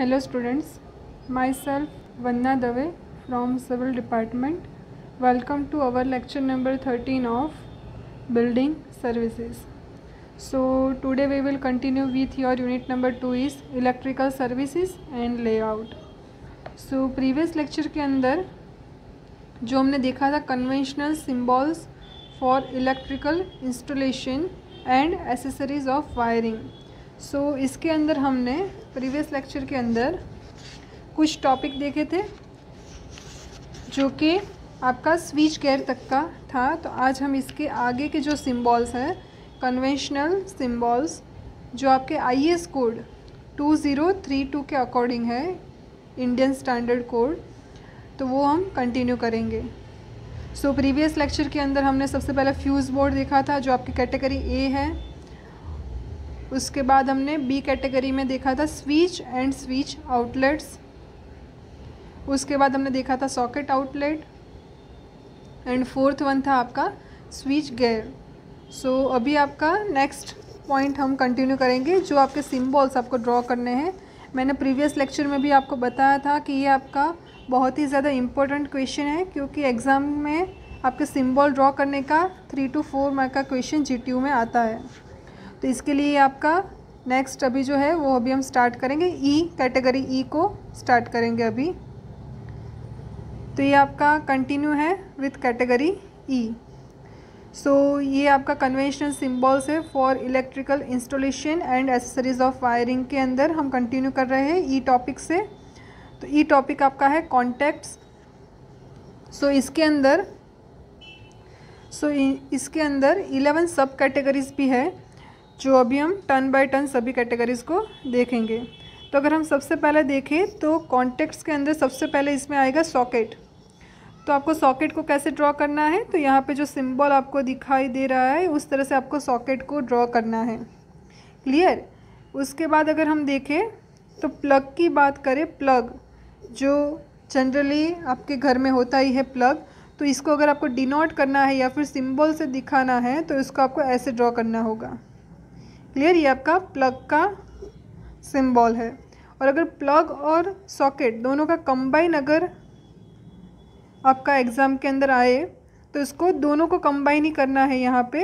Hello students, myself Vanna Dave from Civil Department. Welcome to our lecture number 13 of Building Services. So today we will continue with your unit number 2 is Electrical Services and Layout. So previous lecture के अंदर जो हमने देखा था conventional symbols for electrical installation and accessories of wiring. सो इसके अंदर हमने previous lecture के अंदर कुछ टॉपिक देखे थे जो कि आपका स्विच गेयर तक का था। तो आज हम इसके आगे के जो सिंबल्स हैं कन्वेंशनल सिंबल्स जो आपके आईएस कोड 2032 के अकॉर्डिंग है, इंडियन स्टैंडर्ड कोड, तो वो हम कंटिन्यू करेंगे। सो प्रीवियस लेक्चर के अंदर हमने सबसे पहले फ्यूज़ बोर्ड देखा था जो आपकी कैटेगरी ए है। उसके बाद हमने बी कैटेगरी में देखा था स्विच एंड स्विच आउटलेट्स। उसके बाद हमने देखा था socket outlet and fourth one था आपका स्विच गेयर। सो अभी आपका नेक्स्ट पॉइंट हम कंटिन्यू करेंगे जो आपके सिंबल्स आपको ड्रॉ करने हैं। मैंने प्रीवियस लेक्चर में भी आपको बताया था कि ये आपका बहुत ही ज़्यादा इम्पोर्टेंट क्वेश्चन है क्योंकि एग्ज़ाम में आपके सिंबल ड्रॉ करने का 3 to 4 मार्क का क्वेश्चन जीटीयू में आता है। तो इसके लिए आपका नेक्स्ट अभी जो है वो अभी हम स्टार्ट करेंगे, ई कैटेगरी ई को स्टार्ट करेंगे अभी। तो ये आपका कंटिन्यू है विथ कैटेगरी ई। सो ये आपका कन्वेंशनल सिंबल्स है for electrical installation and accessories of wiring के अंदर हम कंटिन्यू कर रहे हैं ई टॉपिक से। तो ई टॉपिक आपका है कॉन्टैक्ट्स। सो इसके अंदर 11 सब कैटेगरीज भी है जो अभी हम टर्न बाय टर्न सभी कैटेगरीज़ को देखेंगे। तो अगर हम सबसे पहले देखें तो कॉन्टेक्ट्स के अंदर सबसे पहले इसमें आएगा सॉकेट। तो आपको सॉकेट को कैसे ड्रॉ करना है, तो यहाँ पे जो सिंबल आपको दिखाई दे रहा है उस तरह से आपको सॉकेट को ड्रॉ करना है। क्लियर। उसके बाद अगर हम देखें तो प्लग की बात करें, प्लग जो जनरली आपके घर में होता ही है प्लग, तो इसको अगर आपको डिनोट करना है या फिर सिंबल से दिखाना है तो इसको आपको ऐसे ड्रॉ करना होगा। क्लियर। ये आपका प्लग का सिंबल है। और अगर प्लग और सॉकेट दोनों का कंबाइन अगर आपका एग्ज़ाम के अंदर आए तो इसको दोनों को कंबाइन ही करना है, यहाँ पे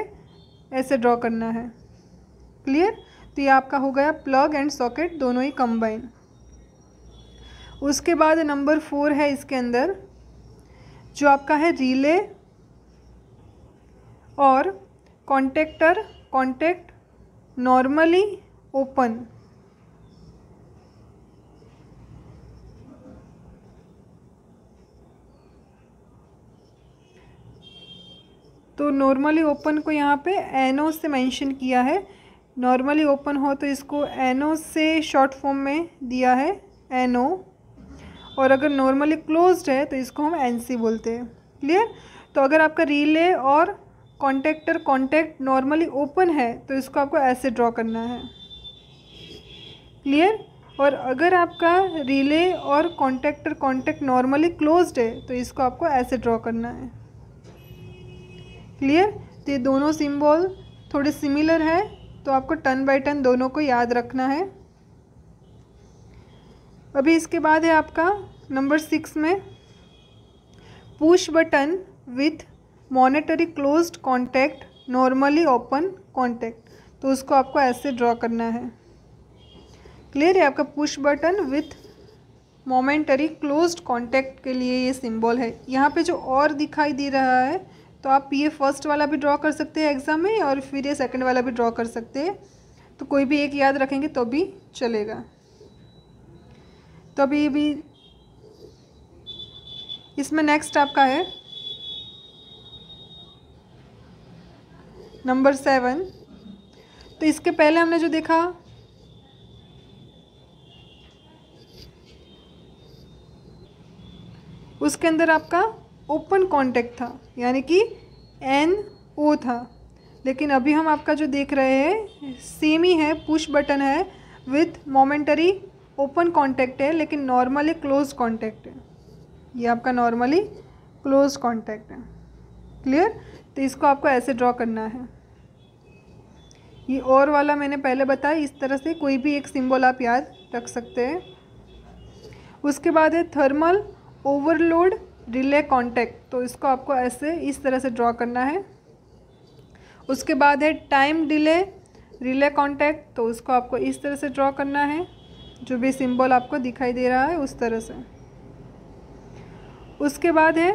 ऐसे ड्रॉ करना है। क्लियर। तो ये आपका हो गया प्लग एंड सॉकेट दोनों ही कंबाइन। उसके बाद नंबर 4 है इसके अंदर जो आपका है रिले और कॉन्टेक्टर, कॉन्टेक्ट नॉर्मली ओपन। तो नॉर्मली ओपन को यहाँ पे एनओ से मेंशन किया है। नॉर्मली ओपन हो तो इसको एनओ से शॉर्ट फॉर्म में दिया है एनओ, और अगर नॉर्मली क्लोज्ड है तो इसको हम एनसी बोलते हैं। क्लियर। तो अगर आपका रिले और कॉन्टेक्टर कॉन्टैक्ट नॉर्मली ओपन है तो इसको आपको ऐसे ड्रॉ करना है। क्लियर। और अगर आपका रिले और कॉन्टेक्टर कॉन्टैक्ट नॉर्मली क्लोज्ड है तो इसको आपको ऐसे ड्रॉ करना है। क्लियर। तो ये दोनों सिंबल थोड़े सिमिलर है तो आपको टर्न बाय टर्न दोनों को याद रखना है। अभी इसके बाद है आपका नंबर 6 में push button with monetary closed contact normally open contact, तो उसको आपको ऐसे ड्रॉ करना है। क्लियर है। आपका push button with momentary closed contact के लिए ये सिंबल है। यहाँ पे जो और दिखाई दे रहा है तो आप ये फर्स्ट वाला भी ड्रॉ कर सकते हैं एग्ज़ाम में और फिर ये सेकंड वाला भी ड्रॉ कर सकते हैं, तो कोई भी एक याद रखेंगे तो भी चलेगा। तो अभी इसमें नेक्स्ट आपका है नंबर 7। तो इसके पहले हमने जो देखा उसके अंदर आपका ओपन कॉन्टैक्ट था यानी कि NO था, लेकिन अभी हम आपका जो देख रहे हैं सेम ही है, पुश बटन है विथ मोमेंटरी ओपन कॉन्टैक्ट है लेकिन नॉर्मली क्लोज कॉन्टैक्ट है। ये आपका नॉर्मली क्लोज कॉन्टैक्ट है। क्लियर। तो इसको आपको ऐसे ड्रॉ करना है। ये और वाला मैंने पहले बताया, इस तरह से कोई भी एक सिंबल आप याद रख सकते हैं। उसके बाद है थर्मल ओवरलोड रिले कॉन्टैक्ट, तो इसको आपको ऐसे इस तरह से ड्रॉ करना है। उसके बाद है टाइम डिले रिले कॉन्टैक्ट, तो उसको आपको इस तरह से ड्रॉ करना है, जो भी सिंबल आपको दिखाई दे रहा है उस तरह से। उसके बाद है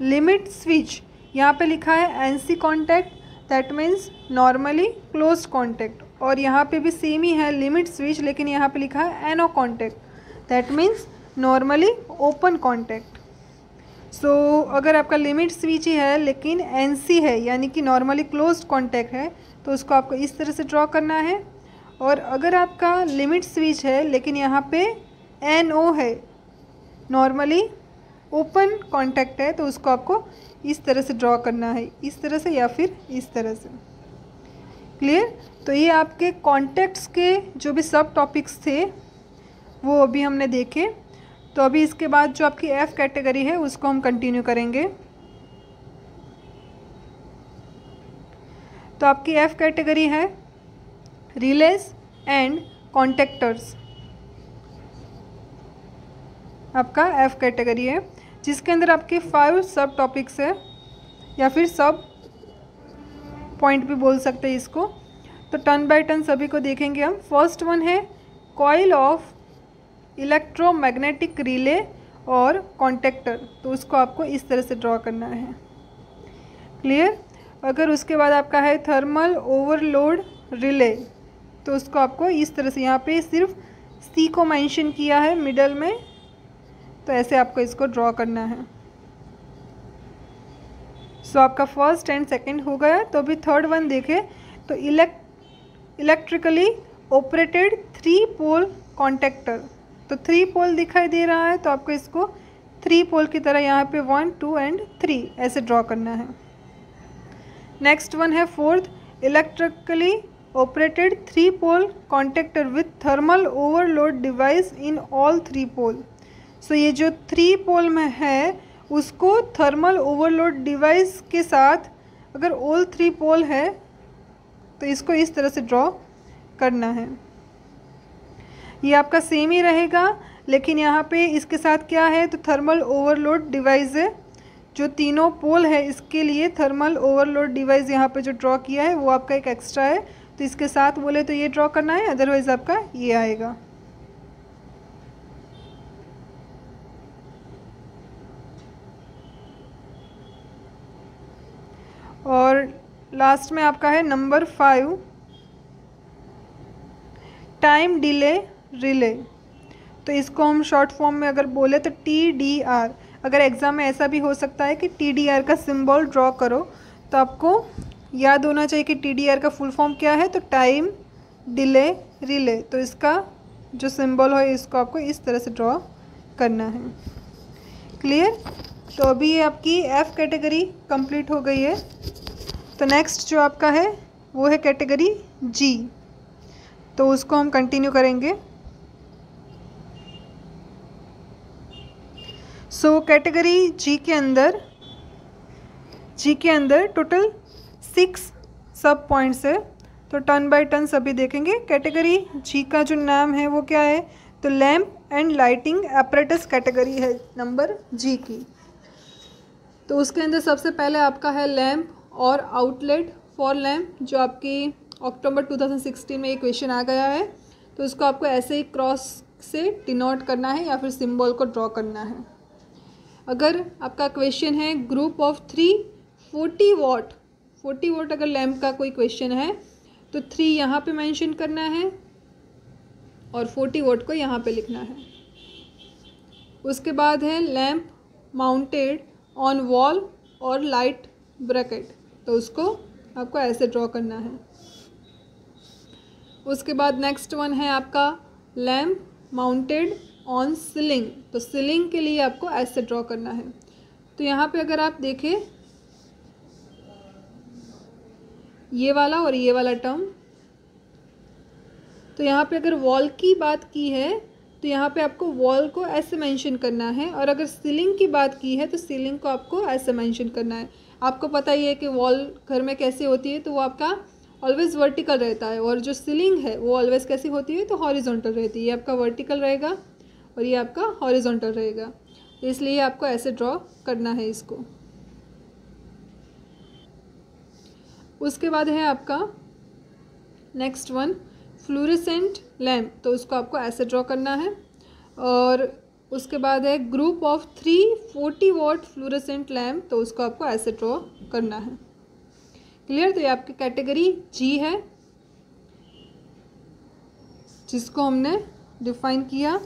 लिमिट स्विच, यहाँ पे लिखा है NC contact, that means normally closed contact, और यहाँ पे भी सेम ही है लिमिट स्विच, लेकिन यहाँ पे लिखा है N O contact, that means normally open contact. So अगर आपका लिमिट स्विच ही है लेकिन एनसी है यानी कि नॉर्मली क्लोज्ड कॉन्टैक्ट है, तो उसको आपको इस तरह से ड्रॉ करना है। और अगर आपका लिमिट स्विच है लेकिन यहाँ पे एनओ है, नॉर्मली ओपन कॉन्टैक्ट है, तो उसको आपको इस तरह से ड्रॉ करना है, इस तरह से या फिर इस तरह से। क्लियर? तो ये आपके कॉन्टैक्ट्स के जो भी सब टॉपिक्स थे वो अभी हमने देखे। तो अभी इसके बाद जो आपकी एफ कैटेगरी है उसको हम कंटिन्यू करेंगे। तो आपकी एफ कैटेगरी है रिलेज एंड कॉन्टैक्टर्स, आपका एफ कैटेगरी है, जिसके अंदर आपके 5 सब टॉपिक्स है या फिर सब पॉइंट भी बोल सकते हैं इसको। तो टर्न बाय टर्न सभी को देखेंगे हम। फर्स्ट वन है कॉइल ऑफ इलेक्ट्रोमैग्नेटिक रिले और कॉन्टैक्टर, तो उसको आपको इस तरह से ड्रॉ करना है। क्लियर? अगर उसके बाद आपका है थर्मल ओवरलोड रिले, तो उसको आपको इस तरह से, यहाँ पे सिर्फ सी को मेंशन किया है मिडल में, तो ऐसे आपको इसको ड्रॉ करना है। सो आपका फर्स्ट एंड सेकंड हो गया। तो अभी थर्ड वन देखें तो इलेक्ट्रिकली ऑपरेटेड 3 पोल कॉन्टैक्टर, तो 3 पोल दिखाई दे रहा है, तो आपको इसको 3 पोल की तरह यहाँ पे 1, 2 एंड 3 ऐसे ड्रॉ करना है। नेक्स्ट वन है fourth electrically operated 3 pole contactor with thermal overload device in all 3 pole. So ये जो 3 पोल में है उसको थर्मल ओवरलोड डिवाइस के साथ अगर ऑल 3 पोल है तो इसको इस तरह से ड्रॉ करना है। ये आपका सेम ही रहेगा, लेकिन यहाँ पे इसके साथ क्या है, तो थर्मल ओवरलोड डिवाइस है, जो तीनों पोल है इसके लिए थर्मल ओवरलोड डिवाइस यहाँ पे जो ड्रॉ किया है वो आपका एक एक्स्ट्रा है, तो इसके साथ बोले तो ये ड्रॉ करना है, अदरवाइज आपका ये आएगा। और लास्ट में आपका है नंबर 5 टाइम डिले रिले, तो इसको हम शॉर्ट फॉर्म में अगर बोले तो TDR। अगर एग्ज़ाम में ऐसा भी हो सकता है कि TDR का सिंबल ड्रॉ करो, तो आपको याद होना चाहिए कि TDR का फुल फॉर्म क्या है, तो टाइम डिले रिले, तो इसका जो सिंबल हो इसको आपको इस तरह से ड्रॉ करना है। क्लियर? तो अभी ये आपकी एफ कैटेगरी कंप्लीट हो गई है। तो नेक्स्ट जो आपका है वो है कैटेगरी जी, तो उसको हम कंटिन्यू करेंगे। सो कैटेगरी जी के अंदर टोटल 6 सब पॉइंट्स है, तो टर्न बाय टर्न सभी देखेंगे। कैटेगरी जी का जो नाम है वो क्या है, तो lamp and lighting apparatus category है नंबर जी की। तो उसके अंदर सबसे पहले आपका है लैम्प और आउटलेट फॉर लैम्प, जो आपकी अक्टूबर 2016 में एक क्वेश्चन आ गया है, तो उसको आपको ऐसे ही क्रॉस से डिनोट करना है या फिर सिंबल को ड्रॉ करना है। अगर आपका क्वेश्चन है ग्रुप ऑफ 3 40 वॉट अगर लैम्प का कोई क्वेश्चन है तो 3 यहाँ पे मेंशन करना है और 40 वॉट को यहाँ पे लिखना है। उसके बाद है लैम्प माउंटेड ऑन वॉल और लाइट ब्रैकेट, तो उसको आपको ऐसे ड्रॉ करना है। उसके बाद नेक्स्ट वन है आपका लैम्प माउंटेड ऑन सीलिंग, तो सीलिंग के लिए आपको ऐसे ड्रॉ करना है। तो यहाँ पे अगर आप देखें ये वाला और ये वाला टर्म, तो यहाँ पे अगर वॉल की बात की है तो यहाँ पे आपको वॉल को ऐसे मेंशन करना है, और अगर सीलिंग की बात की है तो सीलिंग को आपको ऐसे मेंशन करना है। आपको पता ही है कि वॉल घर में कैसे होती है, तो वो आपका ऑलवेज़ वर्टिकल रहता है, और जो सीलिंग है वो ऑलवेज़ कैसी होती है, तो हॉरिजॉन्टल रहती है। ये आपका वर्टिकल रहेगा और ये आपका हॉरिजॉन्टल रहेगा, तो इसलिए आपको ऐसे ड्रॉ करना है इसको। उसके बाद है आपका नेक्स्ट वन फ्लोरेसेंट लैम्प, तो उसको आपको ऐसे ड्रॉ करना है। और उसके बाद है group of 340 what fluorescent lamp, तो उसको आपको ऐसे ड्रॉ करना है। क्लियर? तो ये आपकी कैटेगरी जी है जिसको हमने डिफाइन किया।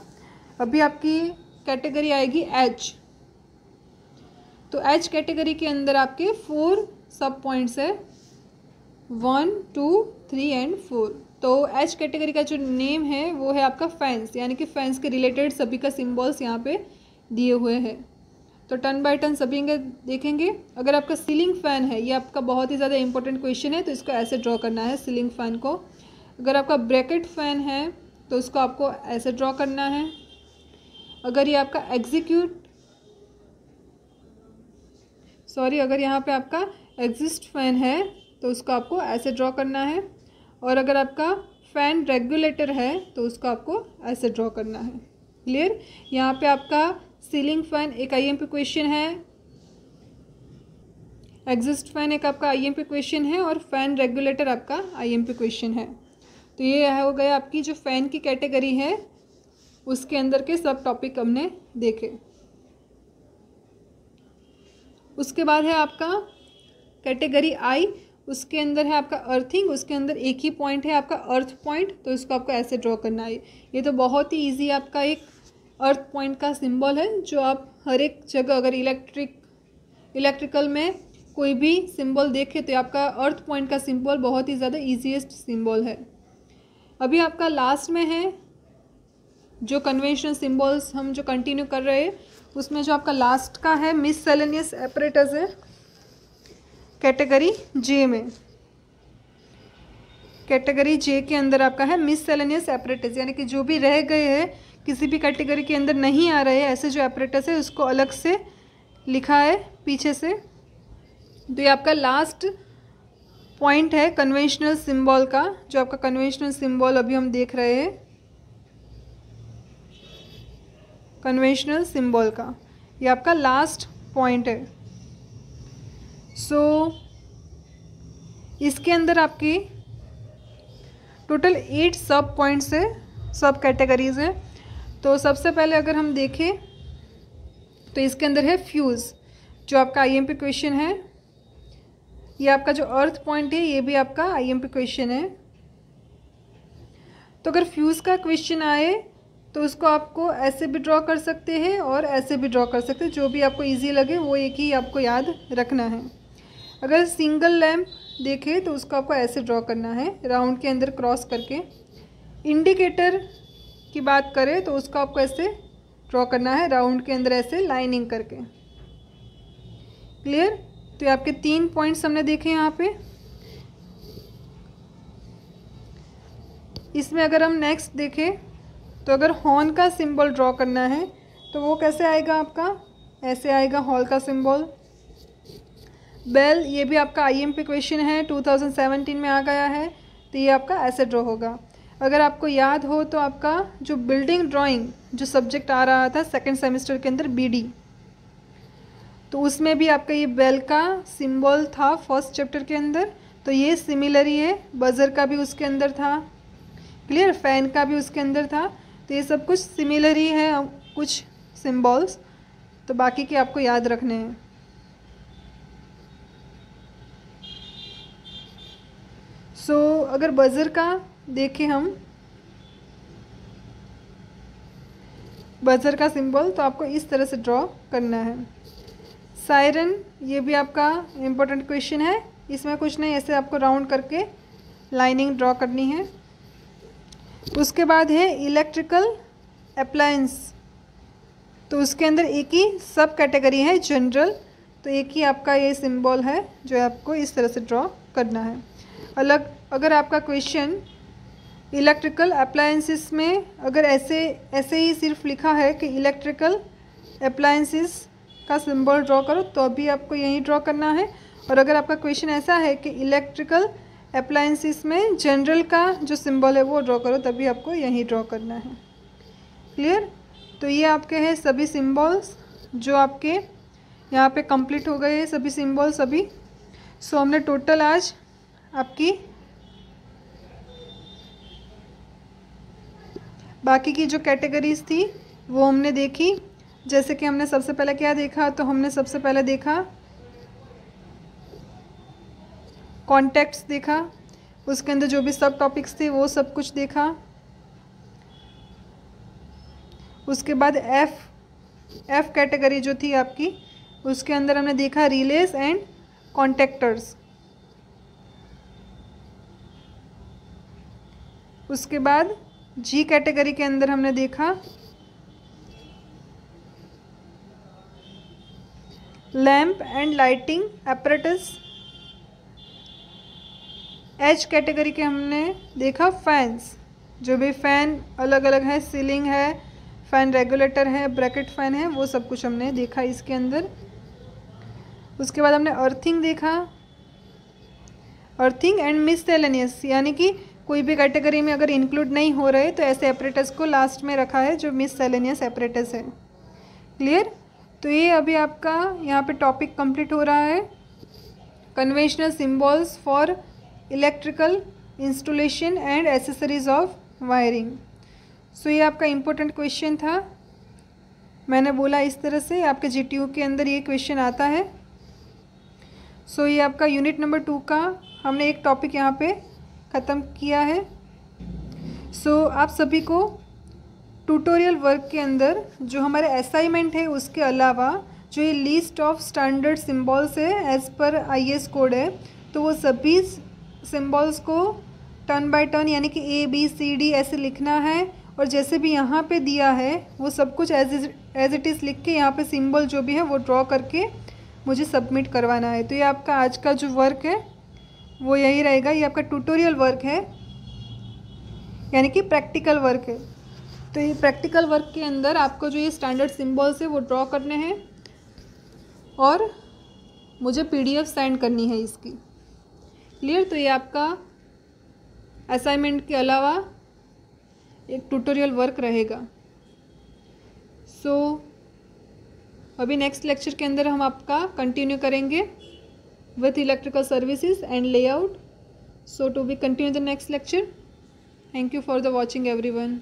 अभी आपकी कैटेगरी आएगी एच। तो एच कैटेगरी के अंदर आपके 4 सब पॉइंट्स है, 1, 2, 3 एंड 4। तो एच कैटेगरी का जो नेम है वो है आपका फैंस, यानी कि फैंस के रिलेटेड सभी का सिम्बॉल्स यहाँ पे दिए हुए हैं। तो टर्न बाय टर्न सभी देखेंगे। अगर आपका सीलिंग फ़ैन है, ये आपका बहुत ही ज़्यादा इंपॉर्टेंट क्वेश्चन है, तो इसको ऐसे ड्रॉ करना है सीलिंग फ़ैन को। अगर आपका ब्रैकेट फ़ैन है तो उसको आपको ऐसे ड्रॉ करना है। अगर ये आपका अगर यहाँ पे आपका एग्जिस्ट फ़ैन है तो उसको आपको ऐसे ड्रॉ करना है। और अगर आपका फ़ैन रेगुलेटर है तो उसको आपको ऐसे ड्रॉ करना है। क्लियर? यहाँ पे आपका सीलिंग फ़ैन एक आईएमपी क्वेश्चन है, एग्जिस्ट फ़ैन एक आपका आईएमपी क्वेश्चन है, और फ़ैन रेगुलेटर आपका आईएमपी क्वेश्चन है। तो ये हो गया आपकी जो फ़ैन की कैटेगरी है उसके अंदर के सब टॉपिक हमने देखे। उसके बाद है आपका कैटेगरी आई, उसके अंदर है आपका अर्थिंग। उसके अंदर एक ही पॉइंट है आपका अर्थ पॉइंट, तो इसको आपको ऐसे ड्रॉ करना है। ये तो बहुत ही इजी आपका एक अर्थ पॉइंट का सिंबल है जो आप हर एक जगह अगर इलेक्ट्रिकल में कोई भी सिंबल देखें तो आपका अर्थ पॉइंट का सिंबल बहुत ही ज़्यादा ईजीएस्ट सिंबल है। अभी आपका लास्ट में है जो कन्वेंशनल सिंबल्स हम जो कंटिन्यू कर रहे हैं, उसमें जो आपका लास्ट का है मिससेलेनियस एपरेटस है कैटेगरी जे में। कैटेगरी जे के अंदर आपका है मिससेलेनियस एपरेटस, यानी कि जो भी रह गए हैं किसी भी कैटेगरी के अंदर नहीं आ रहे हैं ऐसे जो एपरेटस है उसको अलग से लिखा है पीछे से। तो ये आपका लास्ट पॉइंट है कन्वेंशनल सिंबल का, जो आपका कन्वेंशनल सिंबल अभी हम देख रहे हैं कन्वेंशनल सिंबल का, ये आपका लास्ट पॉइंट है। सो इसके अंदर आपकी टोटल 8 सब पॉइंट्स है, सब कैटेगरीज है। तो सबसे पहले अगर हम देखें तो इसके अंदर है फ्यूज़, जो आपका आईएमपी क्वेश्चन है। ये आपका जो अर्थ पॉइंट है ये भी आपका आईएमपी क्वेश्चन है। तो अगर फ्यूज़ का क्वेश्चन आए तो उसको आपको ऐसे भी ड्रॉ कर सकते हैं और ऐसे भी ड्रॉ कर सकते हैं, जो भी आपको इजी लगे वो एक ही आपको याद रखना है। अगर सिंगल लैम्प देखें तो उसको आपको ऐसे ड्रॉ करना है राउंड के अंदर क्रॉस करके। इंडिकेटर की बात करें तो उसको आपको ऐसे ड्रॉ करना है राउंड के अंदर ऐसे लाइनिंग करके। क्लियर? तो ये आपके 3 पॉइंट्स हमने देखे यहाँ पे। इसमें अगर हम नेक्स्ट देखें तो अगर हॉर्न का सिंबल ड्रॉ करना है तो वो कैसे आएगा आपका, ऐसे आएगा हॉल का सिंबल। बेल, ये भी आपका आईएमपी क्वेश्चन है, 2017 में आ गया है, तो ये आपका ऐसे ड्रॉ होगा। अगर आपको याद हो तो आपका जो बिल्डिंग ड्राइंग जो सब्जेक्ट आ रहा था सेकंड सेमेस्टर के अंदर बीडी, तो उसमें भी आपका ये बेल का सिंबल था फर्स्ट चैप्टर के अंदर, तो ये सिमिलर ही है। बजर का भी उसके अंदर था, क्लियर? फैन का भी उसके अंदर था, तो ये सब कुछ सिमिलर ही है कुछ सिंबल्स, तो बाकी के आपको याद रखने हैं। सो अगर बजर का देखें हम, बजर का सिंबल तो आपको इस तरह से ड्रॉ करना है। सायरन, ये भी आपका इम्पोर्टेंट क्वेश्चन है, इसमें कुछ नहीं, ऐसे आपको राउंड करके लाइनिंग ड्रॉ करनी है। उसके बाद है इलेक्ट्रिकल अप्लायंस, तो उसके अंदर एक ही सब कैटेगरी है जनरल, तो एक ही आपका ये सिंबल है जो आपको इस तरह से ड्रॉ करना है। अगर आपका क्वेश्चन इलेक्ट्रिकल अप्लायंसेस में अगर ऐसे ही सिर्फ लिखा है कि इलेक्ट्रिकल अप्लायंसेस का सिंबल ड्रॉ करो, तो अभी आपको यही ड्रॉ करना है। और अगर आपका क्वेश्चन ऐसा है कि इलेक्ट्रिकल अप्लायंसेस में जनरल का जो सिंबल है वो ड्रॉ करो, तभी आपको यही ड्रॉ करना है। क्लियर? तो ये आपके हैं सभी सिंबल्स जो आपके यहाँ पे कंप्लीट हो गए हैं, सभी सिंबल सभी। सो हमने टोटल आज आपकी बाकी की जो कैटेगरीज थी वो हमने देखी। जैसे कि हमने सबसे पहले क्या देखा, तो हमने सबसे पहले देखा कॉन्टेक्ट्स देखा, उसके अंदर जो भी सब टॉपिक्स थे वो सब कुछ देखा। उसके बाद एफ कैटेगरी जो थी आपकी, उसके अंदर हमने देखा रिलेस एंड कॉन्टेक्टर्स। उसके बाद जी कैटेगरी के अंदर हमने देखा lamp and lighting apparatus। H category के हमने देखा फैंस, जो भी फ़ैन अलग अलग है, सीलिंग है, फ़ैन रेगुलेटर है, ब्रैकेट फ़ैन है, वो सब कुछ हमने देखा इसके अंदर। उसके बाद हमने अर्थिंग देखा, अर्थिंग एंड मिससेलेनियस, यानी कि कोई भी कैटेगरी में अगर इंक्लूड नहीं हो रहे तो ऐसे एपरेटस को लास्ट में रखा है जो मिससेलेनियस एपरेटस है। क्लियर? तो ये अभी आपका यहाँ पे टॉपिक कंप्लीट हो रहा है, conventional symbols for electrical installation and accessories of wiring. So ये आपका इम्पोर्टेंट क्वेश्चन था, मैंने बोला इस तरह से आपके जीटीयू के अंदर ये क्वेश्चन आता है। सो ये आपका यूनिट नंबर 2 का हमने एक टॉपिक यहाँ पे ख़त्म किया है। सो आप सभी को ट्यूटोरियल वर्क के अंदर जो हमारे असाइनमेंट है उसके अलावा जो ये लिस्ट ऑफ स्टैंडर्ड सिंबल्स है एज़ पर आईएस कोड है, तो वो सभी सिंबल्स को टर्न बाय टर्न यानी कि ABCD ऐसे लिखना है, और जैसे भी यहाँ पे दिया है वो सब कुछ एज इट इज़ लिख के यहाँ पे सिंबल जो भी है वो ड्रॉ करके मुझे सबमिट करवाना है। तो ये आपका आज का जो वर्क है वो यही रहेगा, ये आपका ट्यूटोरियल वर्क है यानी कि प्रैक्टिकल वर्क है। तो ये प्रैक्टिकल वर्क के अंदर आपको जो ये स्टैंडर्ड सिंबल्स है वो ड्रॉ करने हैं और मुझे PDF सेंड करनी है इसकी। क्लियर? तो ये आपका असाइनमेंट के अलावा एक ट्यूटोरियल वर्क रहेगा। सो अभी नेक्स्ट लेक्चर के अंदर हम आपका कंटिन्यू करेंगे with electrical services and layout. So to be continue the next lecture. Thank you for the watching everyone.